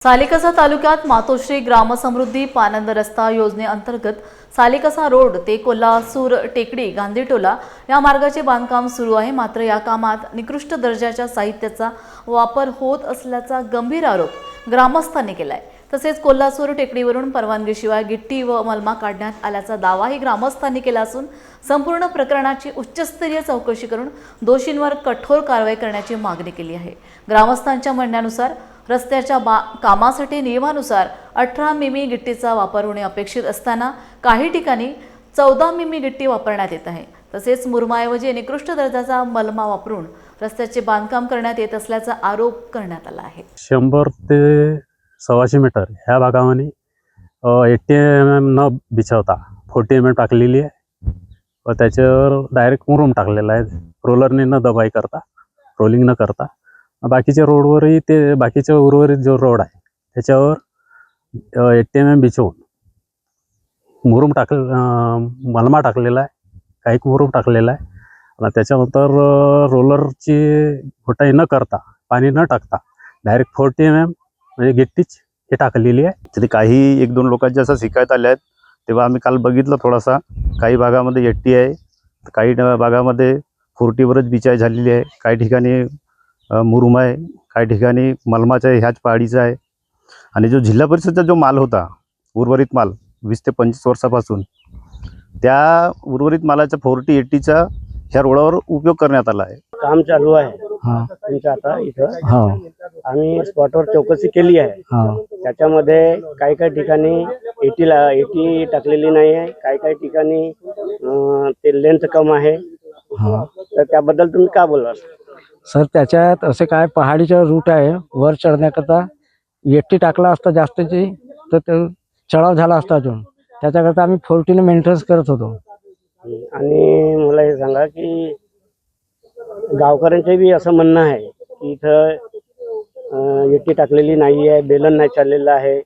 सालेकसा तालुक्यात मातोश्री ग्रामसमृद्धी पानंद रस्ता योजनेअंतर्गत सालेकसा रोड ते कोल्हासूर टेकडी गांधीटोला या मार्गाचे बांधकाम सुरू आहे। मात्र या कामात निकृष्ट दर्जाच्या साहित्याचा वापर होत असल्याचा गंभीर आरोप ग्रामस्थांनी केलाय। तसेच कोल्हासूर टेकडीवरून परवानगीशिवाय गिट्टी व मलमा काढण्यात आल्याचा दावाही ग्रामस्थांनी केला असून संपूर्ण प्रकरणाची उच्चस्तरीय चौकशी करून दोषींवर कठोर कारवाई करण्याची मागणी केली आहे। ग्रामस्थांच्या म्हणण्यानुसार रस्त्याच्या कामासाठी नियमानुसार 18 मिमी गिट्टीचा वापर होणे अपेक्षित असताना काही ठिकाणी 14 मिमी गिट्टी वापरण्यात येत आहे। तसेच मुरमाऐवजी निकृष्ट दर्जाचा मलमा वापरून रस्त्याचे बांधकाम करण्यात येत असल्याचा आरोप करण्यात आला आहे। 100 ते 125 मीटर ह्या भागामध्ये 80 mm न बिछवता 40 mm टाकलेली आहे व त्याच्यावर डायरेक्ट मुरुम टाकलेला आहे। रोलरने न दबाई करता, रोलिंग न करता बाकीच्या रोडवरही ते बाकीच्या उर्वरित जो रोड आहे त्याच्यावर 80 mm बिछवून मुरुम मलमा टाकलेला आहे, काही मुरुम टाकलेला आहे आणि त्याच्यानंतर रोलरची घोटाई न करता, पाणी न टाकता डायरेक्ट 40 mm म्हणजे गिट्टीच हे टाकलेली आहे। तरी काही 1-2 लोकांच्या असं शिकायत आल्या आहेत, तेव्हा आम्ही काल बघितलं थोडासा। काही भागामध्ये 80 आहे, काही भागामध्ये 40वरच बिचाई झालेली आहे, काही ठिकाणी मुरुम आहे, काही ठिकाणी मलमाचा ह्याच पहाडीचा आहे। आणि जो जिल्हा परिषदचा जो माल होता, उर्वरित माल 20 ते 25 वर्षापासून, त्या उर्वरित मालाचा 40-80चा ह्या रोडावर उपयोग करण्यात आला आहे। काम चालू आहे तुमचं आता इथं आम्ही स्पॉटवर चौकशी केली आहे। त्याच्यामध्ये काही काही ठिकाणी 80 टाकलेली नाही आहे, काही काही ठिकाणी ते लेंथ कम आहे। तर त्याबद्दल तुम्ही काय बोलाल सर? त्याच्यात असे काय पहाडीचा रूट आहे, वर चढण्याकरता 80 टाकला असता जास्तची तर ते चढाव झाला असता अजून, त्याच्याकरता आम्ही 40ने मेंटेनन्स करत होतो। आणि मला हे सांगा की गावकऱ्यांचे बी असं म्हणणं आहे की इथं 80 टाकलेली नाही आहे, बेलन नाही चाललेलं आहे,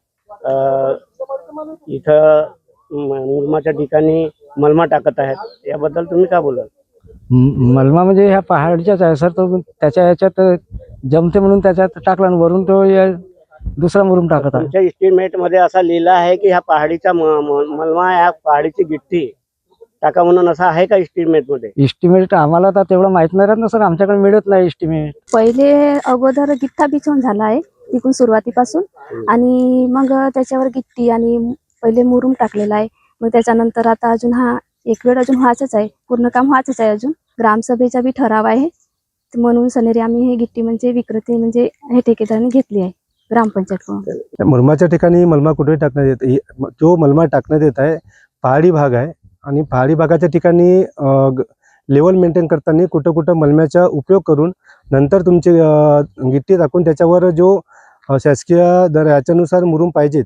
इथं मुरमाच्या ठिकाणी मलमा टाकत आहेत। याबद्दल तुम्ही काय बोलाल? मलमा म्हणजे ह्या पहाडीचाच आहे सर, तो त्याच्या ह्याच्यात जमते म्हणून त्याच्यात टाकला आणि वरून तो दुसरा मुरुम टाकत आहे। तुमच्या एस्टिमेट मध्ये असा लिहिला आहे की ह्या पहाडीचा मलमा, ह्या पहाडीची गिट्टी टाका म्हणून, असं आहे का एस्टिमेट मध्ये? एस्टिमेट आम्हाला तर तेवढं माहित नाही राहत ना सर, आमच्याकडे मिळत नाही एस्टिमेट। पहिले अगोदर गिट्टा बिछवून झाला आहे तिकून सुरुवातीपासून, आणि मग त्याच्यावर गिट्टी आणि पहिले मुरुम टाकलेला आहे। मग त्याच्यानंतर आता अजून हा एक वेळ अजून व्हायचंच आहे, पूर्ण काम व्हायचंच आहे। अजून ग्रामसभेचा बी ठराव आहे, म्हणून सनेरी आम्ही हे गिट्टी म्हणजे विक्रेते म्हणजे हे ठेकेदारांनी घेतली आहे ग्रामपंचायतकडून। मुरमाच्या ठिकाणी मलमा कुठे टाकण्यात येत, जो मलमा टाकण्यात येत आहे पहाडी भाग आहे आणि पहाडी भागाच्या ठिकाणी लेवल मेंटेन करताना कुठं कुठं मलम्याचा उपयोग करून नंतर तुमची गिट्टी टाकून त्याच्यावर जो शासकीय दर याच्यानुसार मुरुम पाहिजेत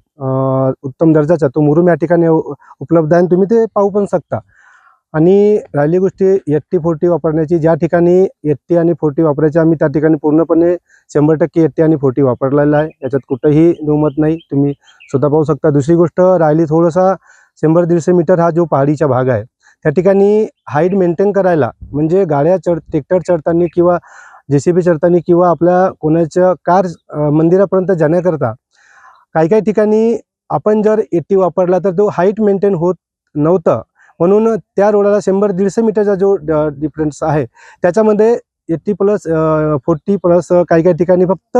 उत्तम दर्जाचा, तो मुरुम या ठिकाणी उपलब्ध आहे, तुम्ही ते पाहू पण शकता। आणि राहिली गोष्टी 80-40 वापरण्याची, ज्या ठिकाणी 80 आणि 40 वापरायची, आम्ही त्या ठिकाणी पूर्णपणे 100% 80 आणि 40 वापरलेला आहे, याच्यात कुठंही दुमत नाही, तुम्ही स्वतः पाहू शकता। दुसरी गोष्ट राहिली थोडासा 100-150 मीटर हा जो पहाडीचा भाग आहे त्या ठिकाणी हाईट मेंटेन करायला, म्हणजे गाड्या ट्रॅक्टर चढताना किंवा JCB चढताना किंवा आपल्या कोणाच्या कार मंदिरापर्यंत जाण्याकरता काही काही ठिकाणी आपण जर 80 वापरला तर तो हाईट मेंटेन होत नव्हतं, म्हणून त्या रोडाला 100-150 मीटरचा जो डिफरन्स आहे त्याच्यामध्ये 80 प्लस 40 प्लस काही काही ठिकाणी फक्त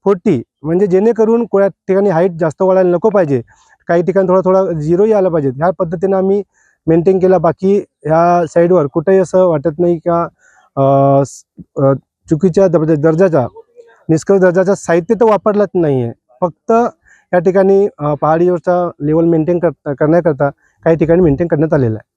40, म्हणजे जेणेकरून कोणत्या ठिकाणी हाईट जास्त वाढायला नको पाहिजे, काही ठिकाणी थोडा थोडा झिरोही आला पाहिजे, ह्या पद्धतीने आम्ही मेंटेन केला। बाकी ह्या साईडवर कुठेही असं वाटत नाही का चुकीच्या दर्जाचा, निष्क्रिय दर्जाचा साहित्य तर वापरलाच नाही आहे, फक्त या ठिकाणी पहाडीवरचा लेवल मेंटेन करण्याकरता काही ठिकाणी मेंटेन करण्यात आलेला आहे।